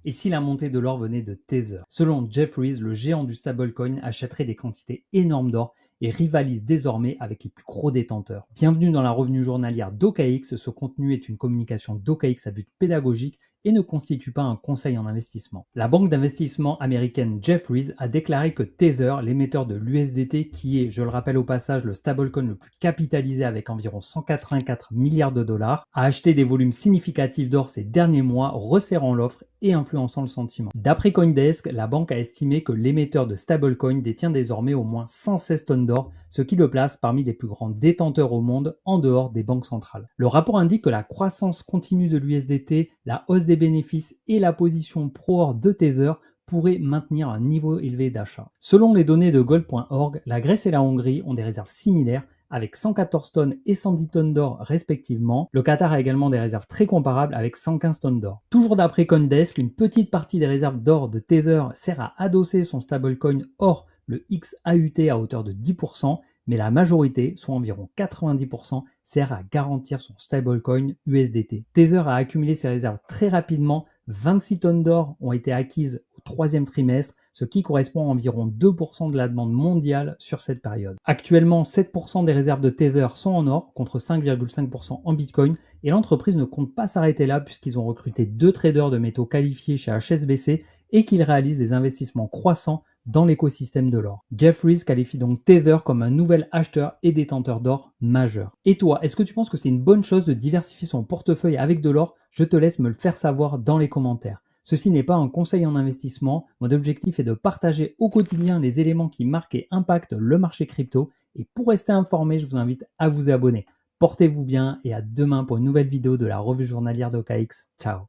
Et si la montée de l'or venait de Tether? Selon Jefferies, le géant du stablecoin achèterait des quantités énormes d'or et rivalise désormais avec les plus gros détenteurs. Bienvenue dans la revue journalière d'OKX. Ce contenu est une communication d'OKX à but pédagogique et ne constitue pas un conseil en investissement. La banque d'investissement américaine Jefferies a déclaré que Tether, l'émetteur de l'USDT, qui est, je le rappelle au passage, le stablecoin le plus capitalisé avec environ 184 milliards de dollars, a acheté des volumes significatifs d'or ces derniers mois, resserrant l'offre et influençant le sentiment. D'après Coindesk, la banque a estimé que l'émetteur de stablecoin détient désormais au moins 116 tonnes d'or, ce qui le place parmi les plus grands détenteurs au monde en dehors des banques centrales. Le rapport indique que la croissance continue de l'USDT, la hausse des bénéfices et la position pro-or de Tether pourraient maintenir un niveau élevé d'achat. Selon les données de gold.org, la Grèce et la Hongrie ont des réserves similaires avec 114 tonnes et 110 tonnes d'or respectivement. Le Qatar a également des réserves très comparables avec 115 tonnes d'or. Toujours d'après Coindesk, une petite partie des réserves d'or de Tether sert à adosser son stablecoin or, le XAUT, à hauteur de 10%, mais la majorité, soit environ 90%, sert à garantir son stablecoin USDT. Tether a accumulé ses réserves très rapidement. 26 tonnes d'or ont été acquises au troisième trimestre, ce qui correspond à environ 2% de la demande mondiale sur cette période. Actuellement, 7% des réserves de Tether sont en or, contre 5,5% en Bitcoin, et l'entreprise ne compte pas s'arrêter là puisqu'ils ont recruté 2 traders de métaux qualifiés chez HSBC et qu'ils réalisent des investissements croissants dans l'écosystème de l'or. Jefferies qualifie donc Tether comme un nouvel acheteur et détenteur d'or majeur. Et toi, est-ce que tu penses que c'est une bonne chose de diversifier son portefeuille avec de l'or? Je te laisse me le faire savoir dans les commentaires. Ceci n'est pas un conseil en investissement, mon objectif est de partager au quotidien les éléments qui marquent et impactent le marché crypto, et pour rester informé, je vous invite à vous abonner. Portez-vous bien et à demain pour une nouvelle vidéo de la revue journalière d'OKX. Ciao.